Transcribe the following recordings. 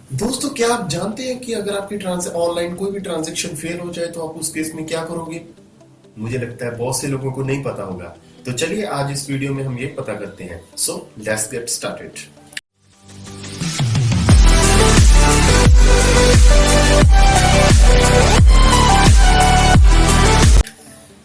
दोस्तों, क्या आप जानते हैं कि अगर आपकी ऑनलाइन कोई भी ट्रांजैक्शन फेल हो जाए तो आप उस केस में क्या करोगे? मुझे लगता है बहुत से लोगों को नहीं पता होगा। तो चलिए आज इस वीडियो में हम ये पता करते हैं। So let's get started.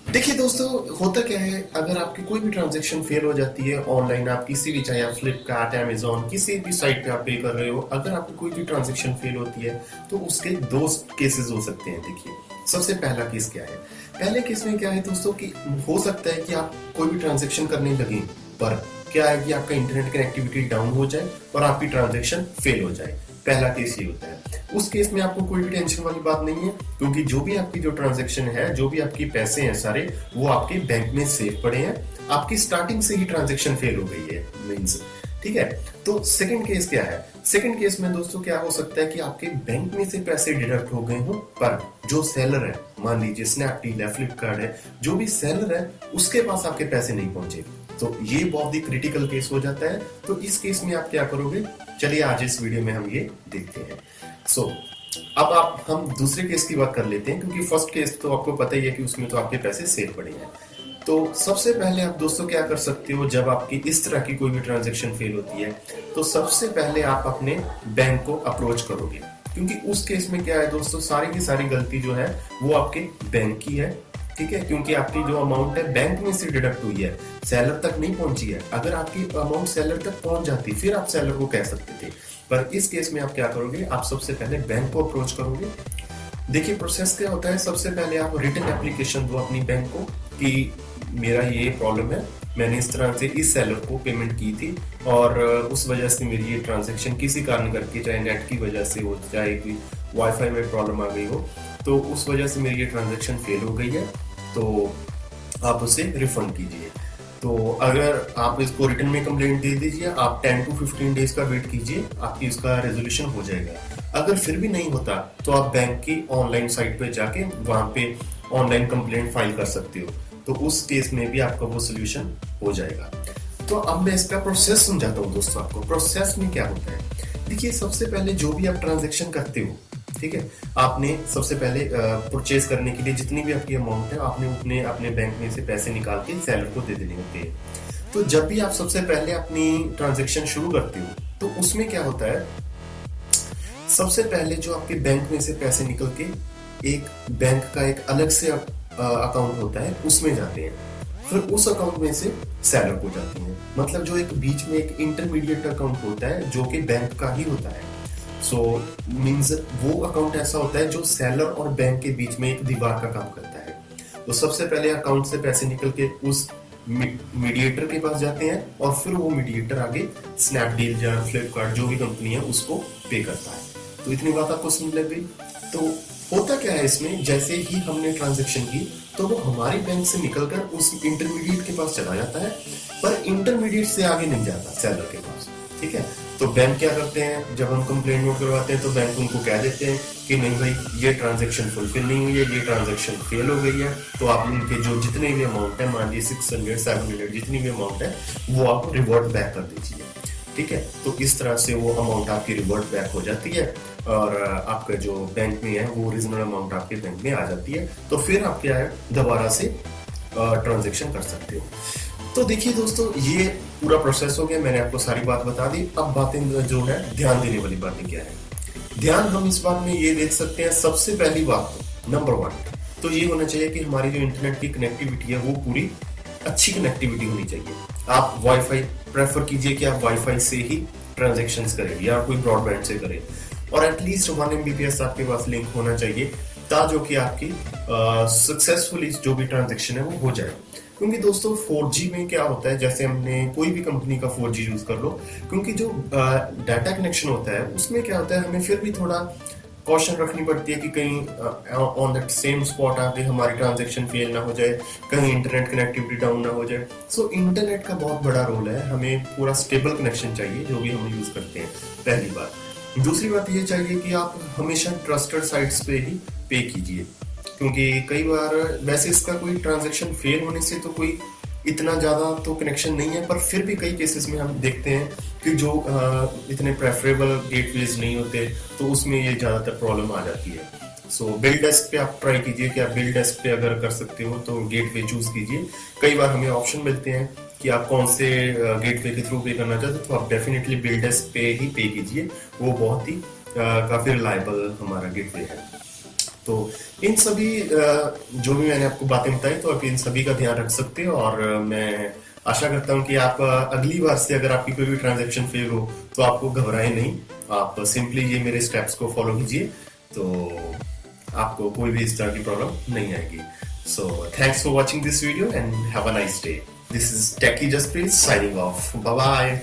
देखिए दोस्तों, होता क्या है, अगर आपकी कोई भी ट्रांजैक्शन फेल हो जाती है ऑनलाइन, आप किसी भी, चाहे आप फ्लिपकार्ट, अमेजोन, किसी भी साइट पे आप पे कर रहे हो, अगर आपकी कोई भी ट्रांजैक्शन फेल होती है तो उसके दो केसेस हो सकते हैं। देखिए, सबसे पहला केस क्या है? पहले केस में क्या है दोस्तों कि हो सकता है कि आप कोई भी ट्रांजैक्शन करने लगे, पर क्या है कि आपका इंटरनेट कनेक्टिविटी डाउन हो जाए और आपकी ट्रांजैक्शन फेल हो जाए। पहला केस ये होता है। उस केस में आपको कोई भी टेंशन वाली बात नहीं है, क्योंकि जो भी आपकी जो ट्रांजैक्शन है, जो भी आपके पैसे हैं सारे, वो आपके बैंक में सेफ पड़े हैं। आपकी स्टार्टिंग से ही ट्रांजैक्शन फेल हो गई है मीन्स। ठीक है। तो सेकंड केस क्या है? सेकंड केस में दोस्तों क्या हो सकता है कि आपके बैंक में से पैसे डिडक्ट हो गए हो, पर जो सेलर है, मान लीजिए स्नैपडील है, फ्लिपकार्ट है, जो भी सेलर है उसके पास आपके पैसे नहीं पहुंचे, तो ये बहुत ही क्रिटिकल केस हो जाता है। तो इस केस में आप क्या करोगे? चलिए आज इस वीडियो में हम ये देखते हैं। सो अब हम दूसरे केस की बात कर लेते हैं, क्योंकि फर्स्ट केस तो आपको पता ही है कि उसमें तो आपके पैसे सेफ पड़े हैं। तो सबसे पहले आप दोस्तों क्या कर सकते हो, जब आपकी इस तरह की कोई भी ट्रांजैक्शन फेल होती है तो सबसे पहले आप अपने बैंक को अप्रोच करोगे, क्योंकि उस केस में क्या है दोस्तों, सारी की सारी गलती जो है वो आपके बैंक की है। ठीक है, क्योंकि आपकी जो अमाउंट है बैंक में से डिडक्ट हुई है, सेलर तक नहीं पहुंची है। अगर आपकी अमाउंट सेलर तक पहुंच जाती फिर आप सेलर को कह सकते थे, पर इस केस में आप क्या करोगे, आप सबसे पहले बैंक को अप्रोच करोगे। देखिए प्रोसेस क्या होता है, सबसे पहले आप रिटन एप्लीकेशन दो अपनी बैंक को कि मेरा ये प्रॉब्लम है, मैंने इस तरह से इस सेलर को पेमेंट की थी और उस वजह से मेरी ये ट्रांजैक्शन किसी कारण करके, चाहे नेट की वजह से हो, चाहे कोई वाईफाई में प्रॉब्लम आ गई हो, तो उस वजह से मेरी ये ट्रांजैक्शन फेल हो गई है, तो आप उसे रिफंड कीजिए। तो अगर आप इसको रिटर्न में कंप्लेंट दे दीजिए, आप 10 to 15 डेज का वेट कीजिए, आपकी उसका रेजोल्यूशन हो जाएगा। अगर फिर भी नहीं होता तो आप बैंक की ऑनलाइन साइट पे जाके वहां पे ऑनलाइन कंप्लेंट फाइल कर सकते हो, तो उस केस में भी आपका वो सोल्यूशन हो जाएगा। तो अब मैं इसका प्रोसेस समझाता हूँ दोस्तों आपको। प्रोसेस में क्या होता है, देखिए सबसे पहले जो भी आप ट्रांजेक्शन करते हो, ठीक है, आपने सबसे पहले परचेज करने के लिए जितनी भी आपकी अमाउंट है, आपने अपने बैंक में से पैसे निकाल के सेलर को दे देने होते हैं। तो जब भी आप सबसे पहले अपनी ट्रांजेक्शन शुरू करते हो तो उसमें क्या होता है, सबसे पहले जो आपके बैंक में से पैसे निकल के एक बैंक का एक अलग से अकाउंट होता है उसमें जाते हैं, फिर उस अकाउंट में से सेलर को जाते हैं। मतलब जो एक बीच में एक इंटरमीडिएट अकाउंट होता है जो कि बैंक का ही होता है। सो मीन्स वो अकाउंट ऐसा होता है जो सेलर और बैंक के बीच में एक दीवार का काम करता है। तो सबसे पहले अकाउंट से पैसे निकल के उस मीडिएटर के पास जाते हैं और फिर वो मीडिएटर आगे स्नैपडील या फ्लिपकार्ट जो भी कंपनी है उसको पे करता है। तो इतनी बात आपको समझ लग गई। तो होता क्या है इसमें, जैसे ही हमने ट्रांजैक्शन की तो वो हमारे बैंक से निकलकर उस इंटरमीडिएट के पास चला जाता है, पर इंटरमीडिएट से आगे नहीं जाता सेलर के पास। ठीक है, तो बैंक क्या करते हैं, जब हम कंप्लेंट नोट करवाते हैं तो बैंक उनको कह देते हैं कि नहीं भाई, ये ट्रांजैक्शन फुलफिल नहीं हुई है, ये ट्रांजैक्शन फेल हो गई है, तो आप उनके जो जितने भी अमाउंट है, मान लीजिए 600 700 जितनी भी अमाउंट है वो आप रिवर्ट बैक कर दीजिए। ठीक है, तो इस तरह से वो अमाउंट आपकी रिवर्ट बैक हो जाती है और आपका जो बैंक में है वो ओरिजिनल अमाउंट आपके बैंक में आ जाती है। तो फिर आप क्या है, दोबारा से ट्रांजैक्शन कर सकते हो। तो देखिए दोस्तों, ये पूरा प्रोसेस हो गया, मैंने आपको सारी बात बता दी। अब बातें जो है, ध्यान देने वाली बातें क्या है, ध्यान हम इस बात में ये देख सकते हैं। सबसे पहली बात नंबर 1 तो ये होना चाहिए कि हमारी जो इंटरनेट की कनेक्टिविटी है वो पूरी अच्छी कनेक्टिविटी होनी चाहिए। आप वाईफाई प्रेफर कीजिए कि आप वाईफाई से ही ट्रांजेक्शन्स करें या कोई ब्रॉडबैंड से करें, और एटलीस्ट 1 MBPS आपके पास लिंक होना चाहिए, ताकि जो कि आपकी सक्सेसफुली जो भी ट्रांजेक्शन है वो हो जाए। क्योंकि दोस्तों 4G में क्या होता है, जैसे हमने कोई भी कंपनी का 4G यूज कर लो, क्योंकि जो डाटा कनेक्शन होता है उसमें क्या होता है, हमें फिर भी थोड़ा कॉशन रखनी पड़ती है कि कहीं ऑन दैट सेम स्पॉट आके हमारी ट्रांजैक्शन फेल ना हो जाए, कहीं इंटरनेट कनेक्टिविटी डाउन ना हो जाए। सो इंटरनेट का बहुत बड़ा रोल है, हमें पूरा स्टेबल कनेक्शन चाहिए जो भी हम यूज करते हैं, पहली बात। दूसरी बात ये चाहिए कि आप हमेशा ट्रस्टेड साइट्स पे ही पे कीजिए, क्योंकि कई बार वैसे इसका कोई ट्रांजैक्शन फेल होने से तो कोई इतना ज़्यादा तो कनेक्शन नहीं है, पर फिर भी कई केसेस में हम देखते हैं कि जो इतने प्रेफरेबल गेटवेज नहीं होते, तो उसमें ये ज़्यादातर प्रॉब्लम आ जाती है। सो बिल्ड डेस्क पे आप ट्राई कीजिए कि आप बिल्ड डेस्क पे अगर कर सकते हो तो गेटवे चूज कीजिए। कई बार हमें ऑप्शन मिलते हैं कि आप कौन से गेटवे के थ्रू पे करना चाहते हो, तो आप डेफिनेटली बिल्ड डेस्क पे ही पे कीजिए। वो बहुत ही काफ़ी रिलायबल हमारा गेटवे है। तो इन सभी जो भी मैंने आपको बातें बताई, तो आप इन सभी का ध्यान रख सकते हो। और मैं आशा करता हूँ कि आप अगली बार से अगर आपकी कोई भी ट्रांजैक्शन फेल हो तो आपको घबराए नहीं, आप सिंपली ये मेरे स्टेप्स को फॉलो कीजिए, तो आपको कोई भी इस तरह की प्रॉब्लम नहीं आएगी। So thanks for watching this video and have a nice day. This is techie Jaspreet signing off. Bye bye.